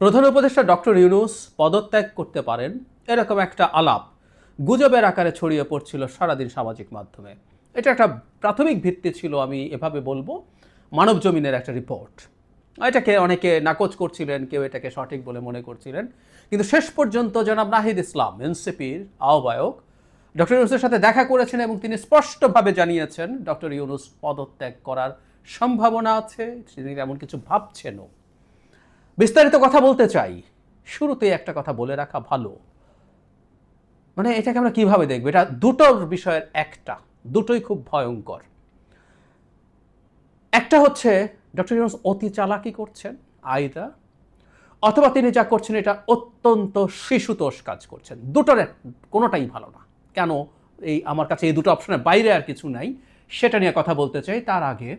প্রধান উপদেষ্টা ডক্টর ইউনূস পদত্যাগ করতে পারেন এরকম একটা আলাপ গুজবের আকারে ছড়িয়ে পড়ছিল সারাদিন সামাজিক মাধ্যমে। এটা একটা প্রাথমিক ভিত্তি ছিল, আমি এভাবে বলবো, মানব জমিনের একটা রিপোর্ট। এটাকে অনেকে নাকচ করছিলেন, কেউ এটাকে সঠিক বলে মনে করছিলেন, কিন্তু শেষ পর্যন্ত জনাব নাহিদ ইসলাম এনসিপির আহ্বায়ক ডক্টর ইউনূসের সাথে দেখা করেছেন এবং তিনি স্পষ্টভাবে জানিয়েছেন ডক্টর ইউনূস পদত্যাগ করার সম্ভাবনা আছে, তিনি এমন কিছু ভাবছেনও। বিস্তারিত কথা বলতে চাই, শুরুতেই একটা কথা বলে রাখা ভালো, মানে এটাকে আমরা কিভাবে দেখব, এটা দুটোর বিষয়ের একটা, দুটোই খুব ভয়ঙ্কর। একটা হচ্ছে ডক্টর ইউনূস অতি চালাকি করছেন আইদা, অথবা তিনি যা করছেন এটা অত্যন্ত শিশুতোষ কাজ করছেন। দুটোর কোনোটাই ভালো না। কেন? আমার কাছে এই দুটো অপশনের বাইরে আর কিছু নাই, সেটা নিয়ে কথা বলতে চাই। তার আগে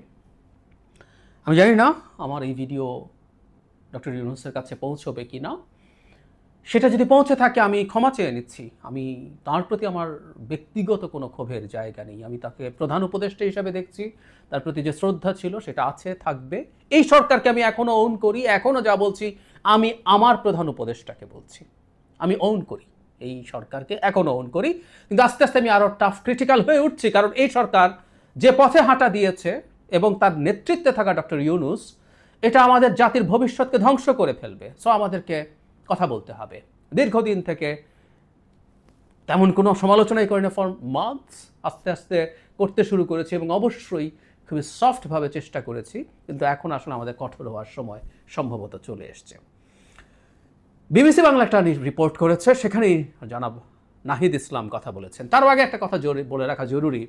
আমি জানি না আমার এই ভিডিও ডক্টর ইউনূসের কাছে পৌঁছবে কি না, সেটা যদি পৌঁছে থাকে আমি ক্ষমা চেয়ে নিচ্ছি। আমি তার প্রতি আমার ব্যক্তিগত কোনো ক্ষোভের জায়গা নেই, আমি তাকে প্রধান উপদেষ্টা হিসাবে দেখছি, তার প্রতি যে শ্রদ্ধা ছিল সেটা আছে, থাকবে। এই সরকারকে আমি এখনও ওন করি, এখনও যা বলছি আমি আমার প্রধান উপদেষ্টাকে বলছি, আমি ওন করি এই সরকারকে, এখনও ওন করি। কিন্তু আস্তে আস্তে আমি আরও টাফ ক্রিটিক্যাল হয়ে উঠছি, কারণ এই সরকার যে পথে হাঁটা দিয়েছে এবং তার নেতৃত্বে থাকা ডক্টর ইউনূস, এটা আমাদের জাতির ভবিষ্যৎকে ধ্বংস করে ফেলবে। সো আমাদেরকে কথা বলতে হবে। দীর্ঘদিন থেকে তেমন কোনো সমালোচনাই করি না, ফর মান্থস আস্তে আস্তে করতে শুরু করেছি এবং অবশ্যই খুবই সফটভাবে চেষ্টা করেছি, কিন্তু এখন আসলে আমাদের কঠোর হওয়ার সময় সম্ভবত চলে এসছে। বিবিসি বাংলা একটা রিপোর্ট করেছে, সেখানেই জনাব নাহিদ ইসলাম কথা বলেছেন। তার আগে একটা কথা বলে রাখা জরুরি,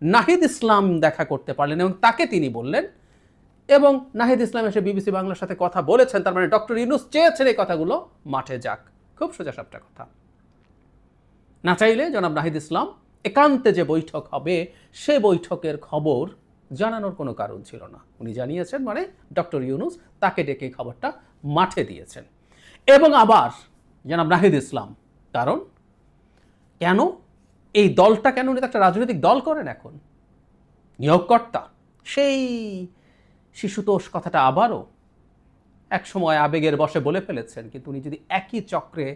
নাহিদ ইসলাম দেখা করতে পারলেন এবং তাকে তিনি বললেন, এবং নাহিদ ইসলাম এসে বিবিসি বাংলার সাথে কথা বলেছেন, তার মানে ডক্টর ইউনূস চেয়েছেন এই কথাগুলো মাঠে যাক। খুব সোজা সাপটা কথা। না চাইলে জনাব নাহিদ ইসলাম একান্তে যে বৈঠক হবে সে বৈঠকের খবর জানানোর কোনো কারণ ছিল না। উনি জানিয়েছেন, মানে ডক্টর ইউনূস তাকে ডেকে খবরটা মাঠে দিয়েছেন। এবং আবার জনাব নাহিদ ইসলাম, কারণ কেন এই দলটা, কেন উনি একটা রাজনৈতিক দল করেন এখন, নিয়োগকর্তা, সেই শিশুতোষ কথাটা আবারও এক সময় আবেগের বশে বলে ফেলেছেন, কিন্তু উনি যদি একই চক্রে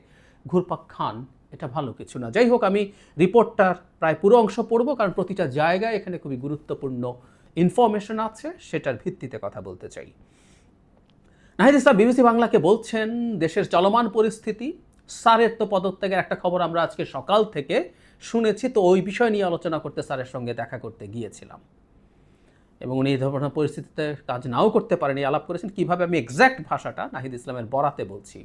ঘুরপাক খান এটা ভালো কিছু না। যাই হোক, আমি রিপোর্টটার প্রায় পুরো অংশ পড়ব, কারণ প্রতিটা জায়গায় এখানে খুবই গুরুত্বপূর্ণ ইনফরমেশন আছে, সেটার ভিত্তিতে কথা বলতে চাই। নাহিদ ইসলাম বিবিসি বাংলাকে বলছেন, দেশের চলমান পরিস্থিতি, স্যারের তো পদত্যাগের একটা খবর আমরা আজকে সকাল থেকে শুনেছি, তো ওই বিষয় নিয়ে আলোচনা করতে স্যারের সঙ্গে দেখা করতে গিয়েছিলাম এবং উনি এই ধরনের পরিস্থিতিতে কাজ নাও করতে পারেন, এই আলাপ করেছেন। কীভাবে, আমি এক্স্যাক্ট ভাষাটা নাহিদ ইসলামের বরাতে বলছি।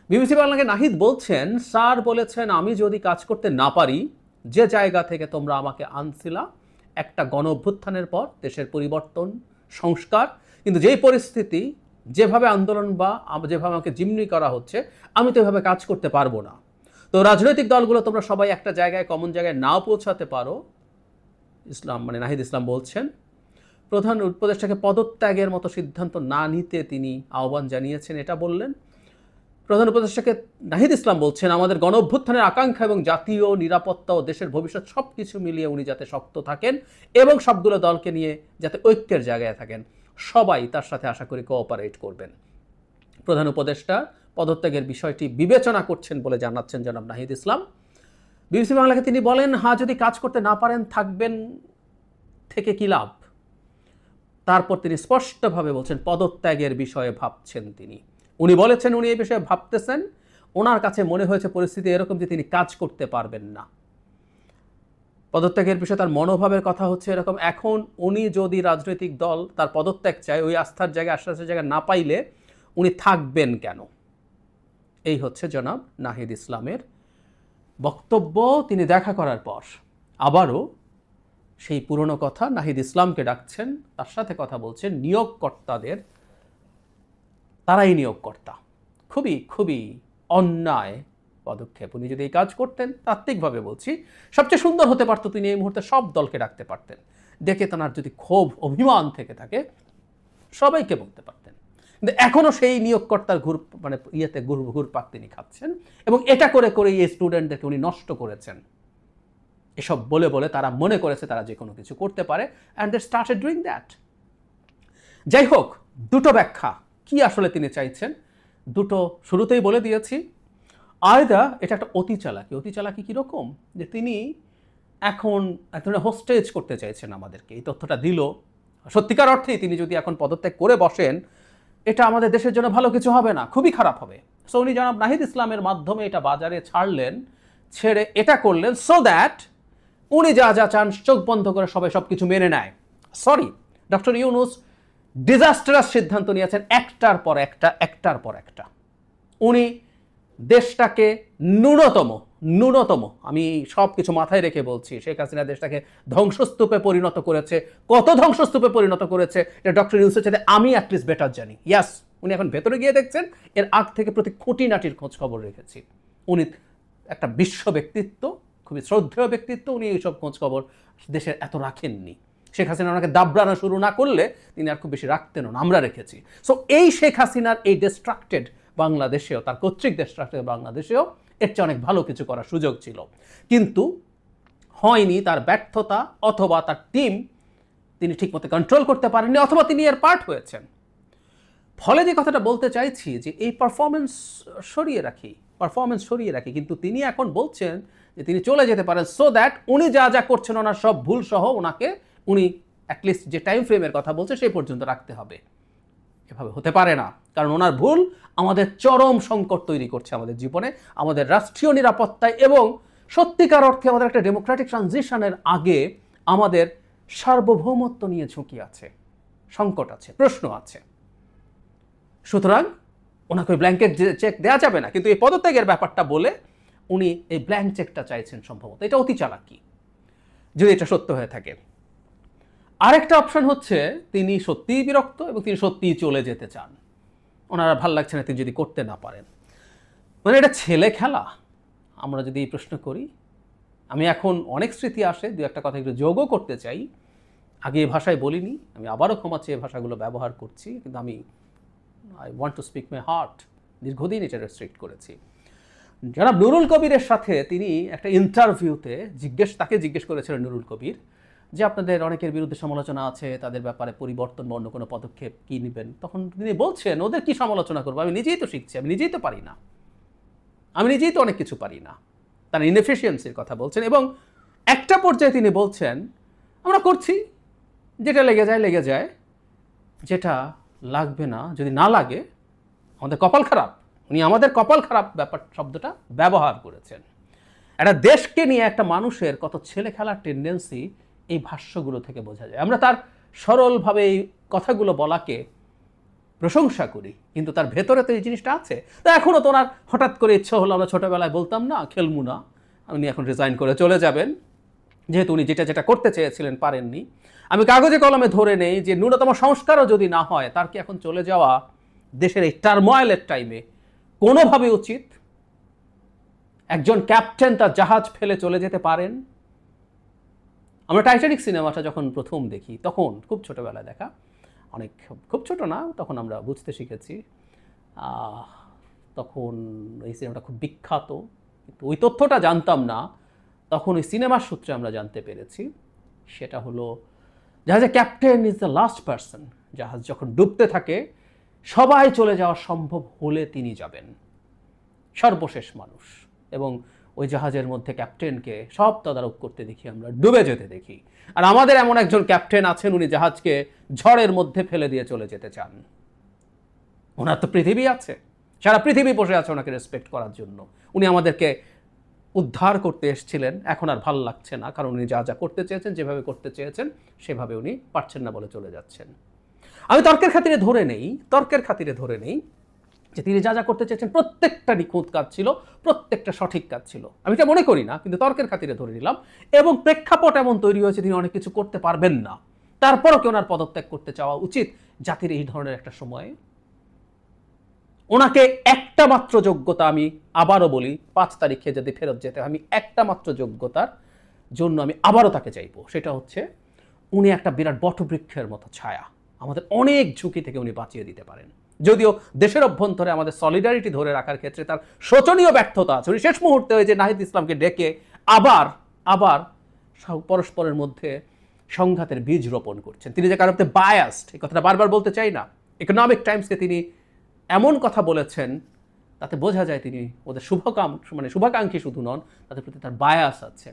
বিবিসি বাংলাকে নাহিদ বলছেন, স্যার বলেছেন আমি যদি কাজ করতে না পারি যে জায়গা থেকে তোমরা আমাকে আনছিলা, একটা গণ অভ্যুত্থানের পর দেশের পরিবর্তন, সংস্কার, কিন্তু যেই পরিস্থিতি, যেভাবে আন্দোলন বা যেভাবে আমাকে জিম্মি করা হচ্ছে, আমি তো এভাবে কাজ করতে পারবো না। তো রাজনৈতিক দলগুলো তোমরা সবাই একটা জায়গায়, কমন জায়গায় নাও পৌঁছাতে পারো। ইসলাম, মানে নাহিদ ইসলাম বলছেন, প্রধান উপদেষ্টাকে পদত্যাগের মতো সিদ্ধান্ত না নিতে তিনি আহ্বান জানিয়েছেন, এটা বললেন। প্রধান উপদেষ্টাকে নাহিদ ইসলাম বলছেন, আমাদের গণ অভ্যুত্থানের আকাঙ্ক্ষা এবং জাতীয় নিরাপত্তা ও দেশের ভবিষ্যৎ সব কিছু মিলিয়ে উনি যাতে শক্ত থাকেন এবং সবগুলো দলকে নিয়ে যাতে ঐক্যের জায়গায় থাকেন, সবাই তার সাথে আশা করি কোঅপারেট করবেন। প্রধান উপদেষ্টা পদত্যাগের বিষয়টি বিবেচনা করছেন বলে জানাচ্ছেন জনাব নাহিদ ইসলাম। বিবিসি বাংলাকে তিনি বলেন, হ্যাঁ যদি কাজ করতে না পারেন থাকবেন থেকে কি লাভ। তারপর তিনি স্পষ্টভাবে বলছেন পদত্যাগের বিষয়ে ভাবছেন তিনি। উনি বলেছেন উনি এই বিষয়ে ভাবতেছেন, ওনার কাছে মনে হয়েছে পরিস্থিতি এরকম যে তিনি কাজ করতে পারবেন না। পদত্যাগের বিষয়ে তার মনোভাবের কথা হচ্ছে এরকম, এখন উনি যদি রাজনৈতিক দল তার পদত্যাগ চায়, ওই আস্থার জায়গায়, আশ্বাসের জায়গায় না পাইলে উনি থাকবেন কেন? এই হচ্ছে জনাব নাহিদ ইসলামের বক্তব্য। তিনি দেখা করার পর আবারও সেই পুরনো কথা, নাহিদ ইসলামকে ডাকছেন, তার সাথে কথা বলছেন নিয়োগকর্তাদের, তারাই নিয়োগকর্তা। খুবই খুবই অন্যায় পদক্ষেপ। উনি যদি এই কাজ করতেন, তাত্ত্বিকভাবে বলছি, সবচেয়ে সুন্দর হতে পারত, তিনি এই মুহূর্তে সব দলকে ডাকতে পারতেন, ডেকে তার যদি ক্ষোভ অভিমান থেকে থাকে সবাইকে বলতে পারতেন। কিন্তু এখনও সেই নিয়োগকর্তার ঘুরপাক তিনি খাচ্ছেন এবং এটা করে করে এই স্টুডেন্টদেরকে উনি নষ্ট করেছেন। এসব বলে বলে তারা মনে করেছে তারা যে কোনো কিছু করতে পারে, and they started doing that. যাই হোক, দুটো ব্যাখ্যা, কি আসলে তিনি চাইছেন দুটো শুরুতেই বলে দিয়েছি। আয়দা এটা একটা অতি চালাকি। অতি চালাকি কীরকম, যে তিনি এখন এক ধরনের হোস্টেজ করতে চাইছেন আমাদেরকে। এই তথ্যটা দিল, সত্যিকার অর্থেই তিনি যদি এখন পদত্যাগ করে বসেন, এটা আমাদের দেশের জন্য ভালো কিছু হবে না, খুবই খারাপ হবে। সো উনি জনাব নাহিদ ইসলামের মাধ্যমে এটা বাজারে ছাড়লেন, ছেড়ে এটা করলেন সো দ্যাট উনি যা যা চান চোখ বন্ধ করে সবাই সব কিছু মেনে নেয়। সরি, ডক্টর ইউনূস ডিজাস্টারাস সিদ্ধান্ত নিয়েছেন একটার পর একটা, একটার পর একটা। উনি দেশটাকে ন্যূনতম আমি সব কিছু মাথায় রেখে বলছি, শেখ হাসিনা দেশটাকে ধ্বংসস্তূপে পরিণত করেছে। কত ধ্বংসস্তূপে পরিণত করেছে এটা ডক্টর ইউনূসের চাইতে আমি অ্যাটলিস্ট বেটার জানি। ইয়াস, উনি এখন ভেতরে গিয়ে দেখছেন, এর আগ থেকে প্রতি খুঁটিনাটির খোঁজ খবর রেখেছি। উনি একটা বিশ্ব ব্যক্তিত্ব, খুবই শ্রদ্ধেয় ব্যক্তিত্ব, উনি এইসব খোঁজ খবর দেশের এত রাখেননি। শেখ হাসিনা ওনাকে দাবড়ানো শুরু না করলে তিনি আর খুব বেশি রাখতেনও না, আমরা রেখেছি। সো এই শেখ হাসিনার এই ডিস্ট্রাক্টেড বাংলাদেশেও, তার কর্তৃক ডিস্ট্রাক্টেড বাংলাদেশেও এর চেয়ে অনেক ভালো কিছু করার সুযোগ ছিল, কিন্তু হয়নি। তার ব্যর্থতা, অথবা তার টিম তিনি ঠিকমতো কন্ট্রোল করতে পারেননি, অথবা তিনি এর পার্ট হয়েছেন। ফলে যে কথাটা বলতে চাইছি, যে এই পারফরমেন্স সরিয়ে রাখি, কিন্তু তিনি এখন বলছেন যে তিনি চলে যেতে পারেন সো দ্যাট উনি যা যা করছেন ওনার সব ভুল সহ ওনাকে উনি অ্যাটলিস্ট যে টাইম ফ্রেমের কথা বলছে সেই পর্যন্ত রাখতে হবে। এভাবে হতে পারে না, কারণ ওনার ভুল আমাদের চরম সংকট তৈরি করছে আমাদের জীবনে, আমাদের রাষ্ট্রীয় নিরাপত্তায়, এবং সত্যিকার অর্থে আমাদের একটা ডেমোক্রেটিক ট্রানজিশনের আগে আমাদের সার্বভৌমত্ব নিয়ে ঝুঁকি আছে, সংকট আছে, প্রশ্ন আছে। সুতরাং ওনাকে ওই ব্ল্যাঙ্কেট চেক দেওয়া যাবে না, কিন্তু এই পদত্যাগের ব্যাপারটা বলে উনি এই ব্ল্যাঙ্ক চেকটা চাইছেন সম্ভবত। এটা অতি চালাকি যদি এটা সত্য হয়ে থাকে। আরেকটা অপশন হচ্ছে তিনি সত্যিই বিরক্ত এবং তিনি সত্যিই চলে যেতে চান, ওনারা ভাল লাগছে না তিনি যদি করতে না পারেন। মানে এটা ছেলে খেলা। আমরা যদি এই প্রশ্ন করি, আমি এখন অনেক স্মৃতি আসে, দু একটা কথা একটু যোগও করতে চাই। আগে এই ভাষায় বলিনি, আমি আবারও ক্ষমা চেয়ে ভাষাগুলো ব্যবহার করছি, কিন্তু আমি I want to speak my heart. দীর্ঘদিন এটা রেস্ট্রিক্ট করেছি। জনাব নুরুল কবিরের সাথে তিনি একটা ইন্টারভিউতে তাকে জিজ্ঞেস করেছিলেন নুরুল কবির, যে আপনাদের অনেকের বিরুদ্ধে সমালোচনা আছে, তাদের ব্যাপারে পরিবর্তন বা অন্য কোনো পদক্ষেপ কী নেবেন। তখন তিনি বলছেন, ওদের কি সমালোচনা করবো, আমি নিজেই তো শিখছি, আমি নিজেই তো পারি না, আমি নিজেই তো অনেক কিছু পারি না। তার ইনএফিসিয়েন্সির কথা বলছেন, এবং একটা পর্যায়ে তিনি বলছেন আমরা করছি, যেটা লেগে যায়, যেটা লাগবে না, যদি না লাগে আমাদের কপাল খারাপ। উনি আমাদের কপাল খারাপ ব্যাপার শব্দটা ব্যবহার করেছেন। একটা দেশকে নিয়ে একটা মানুষের কত ছেলে খেলার টেন্ডেন্সি এই ভাষ্যগুলো থেকে বোঝা যায়। আমরা তার সরলভাবে এই কথাগুলো বলাকে প্রশংসা করি, কিন্তু তার ভেতরে তো এই জিনিসটা আছে। তো এখনও তো ওনার হঠাৎ করে ইচ্ছা হলো, আমরা ছোটোবেলায় বলতাম না খেলমু না, উনি এখন রিজাইন করে চলে যাবেন, যেহেতু উনি যেটা করতে চেয়েছিলেন পারেননি। আমি কাগজে কলমে ধরে নেই যে ন্যূনতম সংস্কারও যদি না হয়, তার কি এখন চলে যাওয়া দেশের এই টার্ময়েলের টাইমে কোনোভাবে উচিত? একজন ক্যাপ্টেন তার জাহাজ ফেলে চলে যেতে পারেন? আমরা টাইটানিক সিনেমাটা যখন প্রথম দেখি, তখন খুব ছোটোবেলায় দেখা, খুব ছোট না, তখন আমরা বুঝতে শিখেছি, তখন এই সিনেমাটা খুব বিখ্যাত, কিন্তু ওই তথ্যটা জানতাম না, তখন ওই সিনেমার সূত্রে আমরা জানতে পেরেছি। সেটা হলো জাহাজের captain is the last person. জাহাজ যখন ডুবতে থাকে, সবাই চলে যাওয়া সম্ভব হলে তিনি যাবেন, সর্বশেষ মানুষ। এবং ওই জাহাজের মধ্যে ক্যাপ্টেনকে সব তদারক করতে দেখি, আমরা ডুবে যেতে দেখি। আর আমাদের এমন একজন ক্যাপ্টেন আছেন, উনি জাহাজকে ঝড়ের মধ্যে ফেলে দিয়ে চলে যেতে চান। ওনার তো পৃথিবী আছে, সারা পৃথিবী বসে আছে ওনাকে রেসপেক্ট করার জন্য। উনি আমাদেরকে উদ্ধার করতে এসেছিলেন, এখন আর ভাল লাগছে না, কারণ উনি যা যা করতে চেয়েছেন, যেভাবে করতে চেয়েছেন, সেভাবে উনি পারছেন না বলে চলে যাচ্ছেন। আমি তর্কের খাতিরে ধরে নেই যে তিনি যা যা করতে চেয়েছেন প্রত্যেকটা নিখুঁত কাজ ছিল, প্রত্যেকটা সঠিক কাজ ছিল, আমি এটা মনে করি না, কিন্তু তর্কের খাতিরে ধরে নিলাম। এবং প্রেক্ষাপট এমন তৈরি হয়েছে তিনি অনেক কিছু করতে পারবেন না, তারপরও কি ওনার পদত্যাগ করতে চাওয়া উচিত জাতির এই ধরনের একটা সময়ে? ওনাকে একটা মাত্র যোগ্যতা, আমি আবারও বলি, 5 তারিখে যদি ফেরত যেতে, আমি একটা মাত্র যোগ্যতার জন্য আমি আবারও তাকে চাইবো, সেটা হচ্ছে উনি একটা বিরাট বটবৃক্ষের মতো ছায়া, আমাদের অনেক ঝুঁকি থেকে উনি বাঁচিয়ে দিতে পারেন। যদিও দেশের অভ্যন্তরে আমাদের সলিডারিটি ধরে রাখার ক্ষেত্রে তার শোচনীয় ব্যর্থতা আছে। উনি শেষ মুহূর্তে হয়ে যে নাহিদ ইসলামকে ডেকে আবার পরস্পরের মধ্যে সংঘাতের বীজ রোপণ করছেন। তিনি যে কারণে বায়াসড, এই কথাটা বারবার বলতে চাই না। ইকোনমিক টাইমসকে তিনি এমন কথা বলেছেন তাতে বোঝা যায় তিনি ওদের শুভাকাঙ্ক্ষী শুধু নন, তাদের প্রতি তার বায়াস আছে।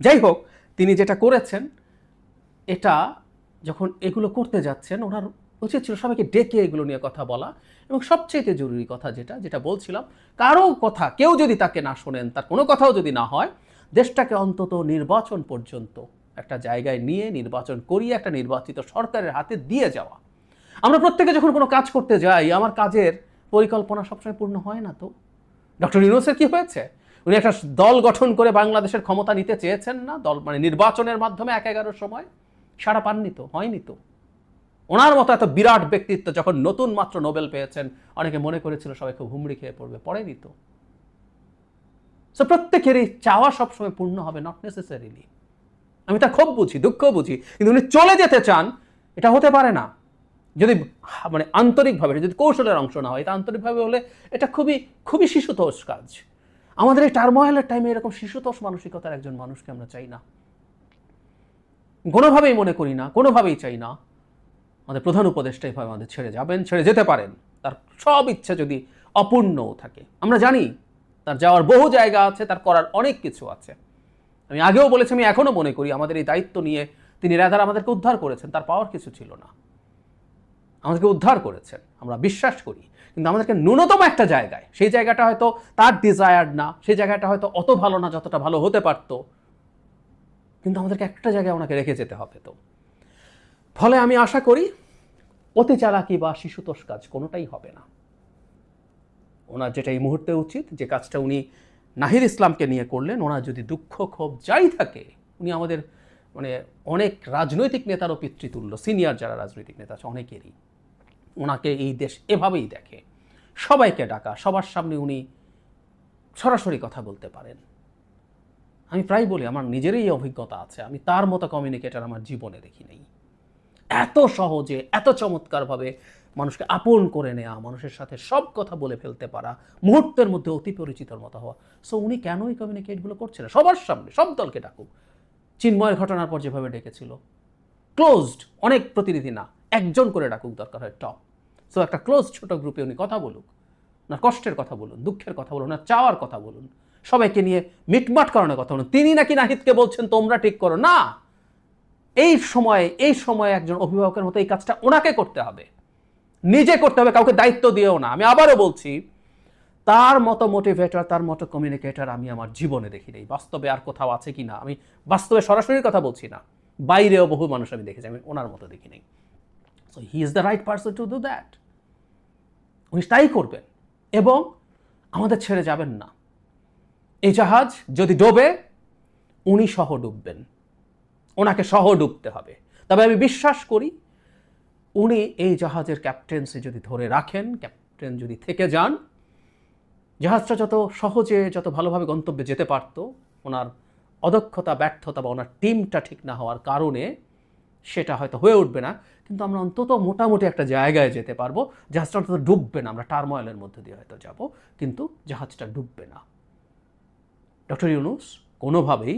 যাই হোক, তিনি যেটা করেছেন, এটা যখন এগুলো করতে যাচ্ছেন, ওনার উচিত ছিল সবাইকে ডেকে এগুলো নিয়ে কথা বলা, এবং সবচেয়ে জরুরি কথা যেটা বলছিলাম, কারো কথা কেউ যদি তাকে না শোনেন, তার কোনো কথাও যদি না হয়, দেশটাকে অন্তত নির্বাচন পর্যন্ত একটা জায়গায় নিয়ে নির্বাচন করিয়ে একটা নির্বাচিত সরকারের হাতে দিয়ে যাওয়া। আমরা প্রত্যেকে যখন কোনো কাজ করতে যাই, আমার কাজের পরিকল্পনা সবসময় পূর্ণ হয় না। তো ডক্টর ইউনূসের কি হয়েছে? উনি একটা দল গঠন করে বাংলাদেশের ক্ষমতা নিতে চেয়েছেন না, নির্বাচনের মাধ্যমে ১-১১ সময় সাড়া পাননি তো, হয়নি তো। ওনার মতো এত বিরাট ব্যক্তিত্ব যখন নতুন মাত্র নোবেল পেয়েছেন, অনেকে মনে করেছিল সবাই খুব হুমড়ি খেয়ে পড়বে, পড়েনি তো। সো প্রত্যেকেরই চাওয়া সবসময় পূর্ণ হবে, নট নেসেসারিলি। আমি তা ক্ষোভ বুঝি, দুঃখ বুঝি, কিন্তু উনি চলে যেতে চান, এটা হতে পারে না। যদি আন্তরিকভাবে, যদি কৌশলের অংশ না হয়, এটা আন্তরিকভাবে হলে এটা খুবই খুবই শিশুতোষ কাজ। আমাদের এই টার্মোয়েলের টাইমে এরকম শিশুতোষ মানসিকতার একজন মানুষকে আমরা চাই না, কোনোভাবেই মনে করি না, কোনোভাবেই চাই না। আমাদের প্রধান উপদেষ্টা এভাবে আমাদের ছেড়ে যাবেন, ছেড়ে যেতে পারেন, তার সব ইচ্ছা যদি অপূর্ণও থাকে। আমরা জানি তার যাওয়ার বহু জায়গা আছে, তার করার অনেক কিছু আছে। আমি আগেও বলেছি, আমি এখনও মনে করি আমাদের এই দায়িত্ব নিয়ে তিনি রাদার আমাদেরকে উদ্ধার করেছেন। তার পাওয়ার কিছু ছিল না, আমাদেরকে উদ্ধার করেছেন, আমরা বিশ্বাস করি। কিন্তু আমাদেরকে ন্যূনতম একটা জায়গায়, সেই জায়গাটা হয়তো তার ডিজায়ার্ড না, সেই জায়গাটা হয়তো অত ভালো না যতটা ভালো হতে পারত, কিন্তু আমাদেরকে একটা জায়গায় ওনাকে রেখে যেতে হবে। তো ফলে আমি আশা করি অতি চালাকি বা শিশুতোষ কাজ কোনোটাই হবে না। ওনার যেটা এই মুহূর্তে উচিত, যে কাজটা উনি নাহিদ ইসলামকে নিয়ে করলেন, ওনার যদি দুঃখ ক্ষোভ যাই থাকে, উনি আমাদের অনেক রাজনৈতিক নেতারও পিতৃতুল্য, সিনিয়র যারা রাজনৈতিক নেতা আছে অনেকেরই, ওনাকে এই দেশ এভাবেই দেখে। সবাইকে ডাকা, সবার সামনে উনি সরাসরি কথা বলতে পারেন। আমি প্রায় বলি, আমার নিজেরই এই অভিজ্ঞতা আছে, আমি তার মতো কমিউনিকেটর আমার জীবনে দেখি নাই। এত সহজে, এত চমৎকারভাবে মানুষকে আপন করে নেওয়া, মানুষের সাথে সব কথা বলে ফেলতে পারা, মুহূর্তের মধ্যে অতি পরিচিতর মতো হওয়া। সো উনি কেন এই কমিউনিকেটগুলো করছেন? সবার সামনে সব দলকে ডাকুক। চিন্ময়ের ঘটনার পর যেভাবে ডেকেছিল, ক্লোজড, অনেক প্রতিনিধি না, একজন করে ডাকুক, দরকার হয় টপ। সো একটা ক্লোজ ছোট গ্রুপে উনি কথা বলুক, ওনার কষ্টের কথা বলুন, দুঃখের কথা বলুন, ওনার চাওয়ার কথা বলুন, সবাইকে নিয়ে মিটমাট করানোর কথা বলুন। তিনি নাকি নাহিদকে বলছেন তোমরা ঠিক করো না, এই সময়ে একজন অভিভাবকের মতো এই কাজটা ওনাকে করতে হবে, নিজে করতে হবে, কাউকে দায়িত্ব দিয়েও না। আমি আবারও বলছি, তার মতো মোটিভেটর, তার মতো কমিউনিকেটর আমি আমার জীবনে দেখি নাই। বাস্তবে আর কোথাও আছে কি না, আমি বাস্তবে সরাসরি কথা বলছি না, বাইরেও বহু মানুষ আমি দেখেছি, আমি ওনার মতো দেখি নাই। So he is the right person to do that. উনি তাই করবেন এবং আমাদের ছেড়ে যাবেন না। এই জাহাজ যদি ডোবে, উনি সহ ডুববেন, ওনাকে সহ ডুবতে হবে। তবে আমি বিশ্বাস করি উনি এই জাহাজের ক্যাপ্টেন্সি যদি ধরে রাখেন, ক্যাপ্টেন যদি থেকে যান, জাহাজটা যত সহজে, যত ভালোভাবে গন্তব্যে যেতে পারত, ওনার অদক্ষতা, ব্যর্থতা বা ওনার টিমটা ঠিক না হওয়ার কারণে সেটা হয়তো হয়ে উঠবে না, কিন্তু আমরা অন্তত মোটামুটি একটা জায়গায় যেতে পারবো। জাহাজটা অন্তত ডুববে না, আমরা টার্ময়েলের মধ্যে দিয়ে হয়তো যাব, কিন্তু জাহাজটা ডুববে না। ডক্টর ইউনূস কোনোভাবেই